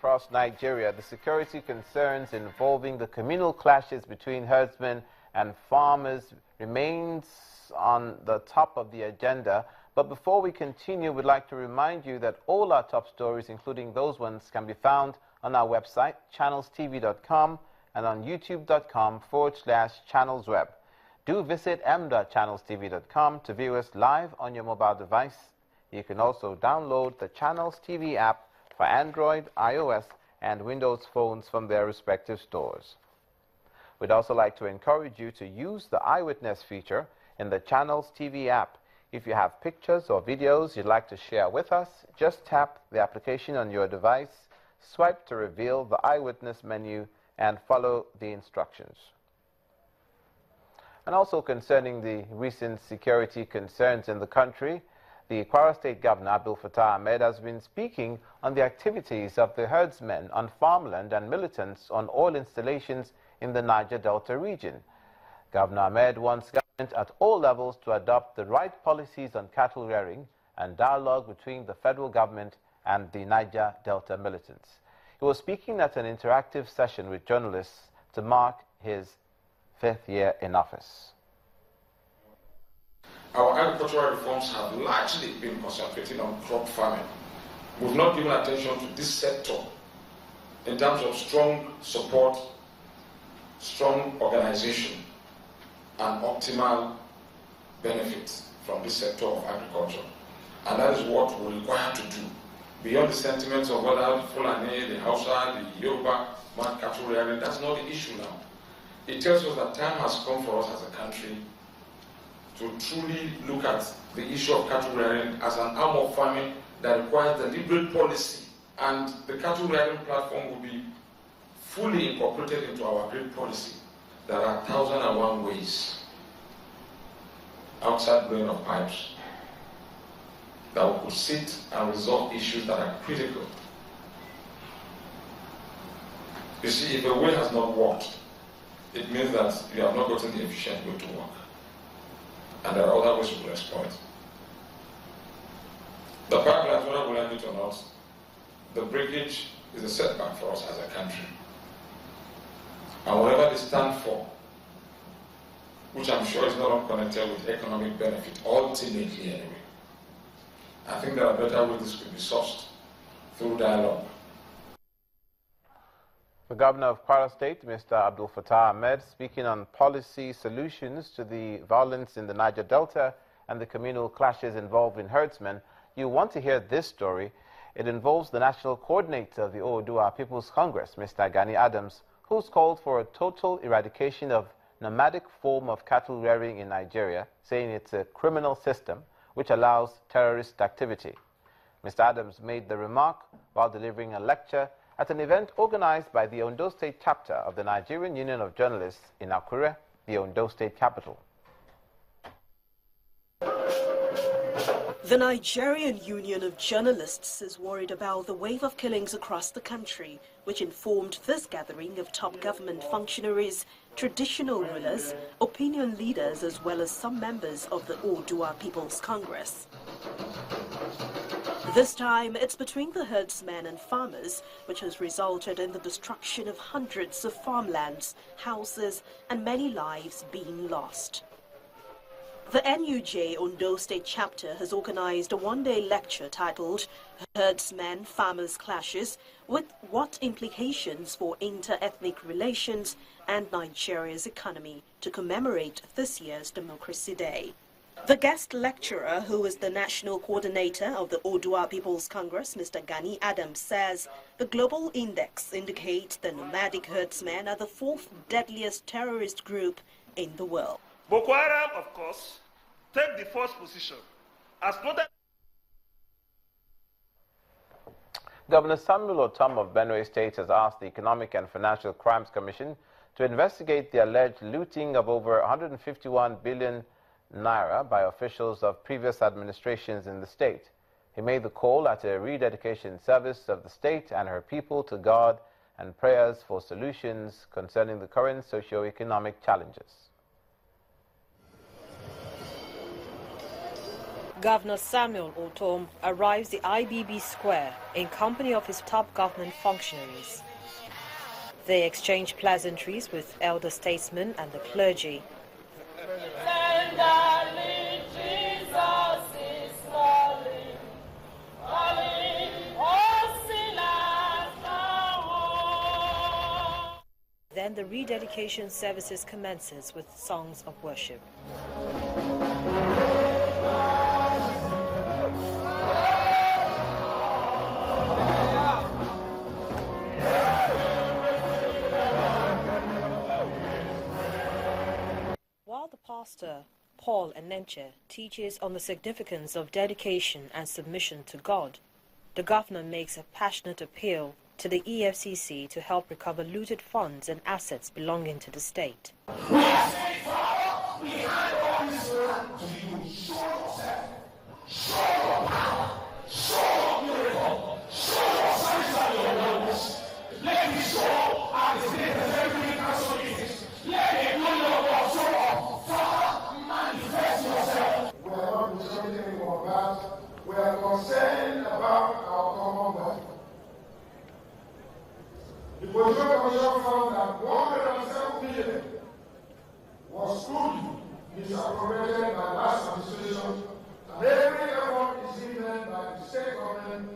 across Nigeria, the security concerns involving the communal clashes between herdsmen and farmers remains on the top of the agenda. But before we continue, we'd like to remind you that all our top stories, including those ones, can be found on our website, channelstv.com, and on youtube.com/channelsweb. Do visit m.channelstv.com to view us live on your mobile device. You can also download the Channels TV app for Android, iOS, and Windows phones from their respective stores. We'd also like to encourage you to use the Eyewitness feature in the Channels TV app. If you have pictures or videos you'd like to share with us, just tap the application on your device, swipe to reveal the Eyewitness menu, and follow the instructions. And also concerning the recent security concerns in the country, the Kwara State Governor Abdulfatah Ahmed has been speaking on the activities of the herdsmen on farmland and militants on oil installations in the Niger Delta region. Governor Ahmed wants government at all levels to adopt the right policies on cattle rearing and dialogue between the federal government and the Niger Delta militants. He was speaking at an interactive session with journalists to mark his 5th year in office. Our agricultural reforms have largely been concentrating on crop farming. We've not given attention to this sector in terms of strong support, strong organization, and optimal benefits from this sector of agriculture. And that is what we require to do. Beyond the sentiments of whether the Fulani, the Hausa, the Yoruba, mad cattle rearing, that's not the issue now. It tells us that time has come for us as a country to truly look at the issue of cattle rearing as an arm of farming that requires deliberate policy. And the cattle rearing platform will be fully incorporated into our great policy. There are 1,001 ways outside blowing of pipes that we could sit and resolve issues that are critical. You see, if a way has not worked, it means that you have not gotten the efficient way to work. And there are other ways we will exploit. The pipelines, whether we like it or not, the breakage is a setback for us as a country. And whatever they stand for, which I'm sure is not unconnected with economic benefit, ultimately anyway, I think there are better ways this could be sourced through dialogue. The Governor of Kwara State, Mr. Abdulfatah Ahmed, speaking on policy solutions to the violence in the Niger Delta and the communal clashes involving herdsmen. You want to hear this story. It involves the National Coordinator of the Oodua People's Congress, Mr. Gani Adams, who's called for a total eradication of nomadic form of cattle rearing in Nigeria, saying it's a criminal system which allows terrorist activity. Mr. Adams made the remark while delivering a lecture at an event organized by the Ondo State chapter of the Nigerian Union of Journalists in Akure, the Ondo State capital. The Nigerian Union of Journalists is worried about the wave of killings across the country, which informed this gathering of top government functionaries, traditional rulers, opinion leaders, as well as some members of the Oodua People's Congress. This time, it's between the herdsmen and farmers, which has resulted in the destruction of hundreds of farmlands, houses, and many lives being lost. The NUJ Ondo State chapter has organized a one-day lecture titled Herdsmen Farmers Clashes, with what implications for inter-ethnic relations and Nigeria's economy, to commemorate this year's Democracy Day. The guest lecturer, who is the national coordinator of the Oodua People's Congress, Mr. Gani Adams, says the global index indicates the nomadic herdsmen are the 4th deadliest terrorist group in the world. Boko Haram, of course, take the first position. As noted. Governor Samuel Otom of Benoa State has asked the Economic and Financial Crimes Commission to investigate the alleged looting of over 151 billion naira by officials of previous administrations in the state. He made the call at a rededication service of the state and her people to God and prayers for solutions concerning the current socio-economic challenges. Governor Samuel Ortom arrives the IBB Square in company of his top government functionaries. They exchange pleasantries with elder statesmen and the clergy. Then the rededication services commences with songs of worship. While the pastor, Paul Enenche, teaches on the significance of dedication and submission to God, the governor makes a passionate appeal to the EFCC to help recover looted funds and assets belonging to the state. We are saying, Father, we hand over this land to you. Show yourself. Show your power. Show your miracle. Show your signs and your wonders. Let me show at the state of every council meetings. Let the glory of God show up. Father, manifest yourself. We are not discussing anymore about. We are concerned about our Commonwealth. The Position Commission found that 107 billion was truly misappropriated by last administration, and every effort is being made by the state government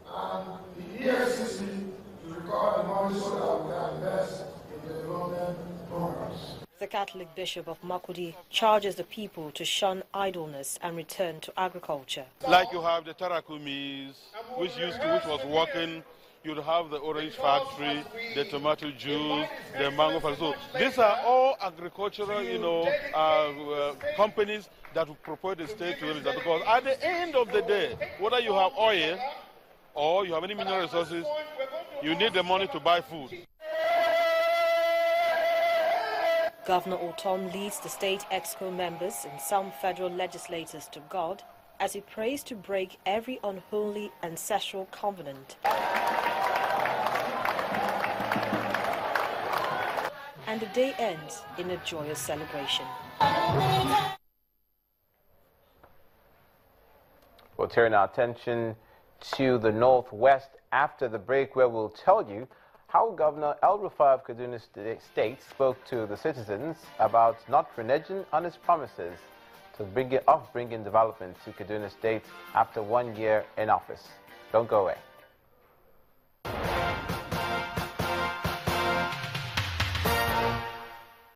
and the EFCC to recover the money so that we can invest in development programs. The Catholic Bishop of Makurdi charges the people to shun idleness and return to agriculture. Like you have the Tarakumis, which was working. You'd have the orange factory, the tomato juice, the mango factory. So these are all agricultural, companies that will propose the state to them. Because at the end of the day, whether you have oil or you have any mineral resources, you need the money to buy food. Governor Ortom leads the state exco members and some federal legislators to God as he prays to break every unholy ancestral covenant. And the day ends in a joyous celebration. We'll turn our attention to the northwest after the break, where we'll tell you how Governor El-Rufai of Kaduna State spoke to the citizens about not reneging on his promises to bringing development to Kaduna State after 1 year in office. Don't go away.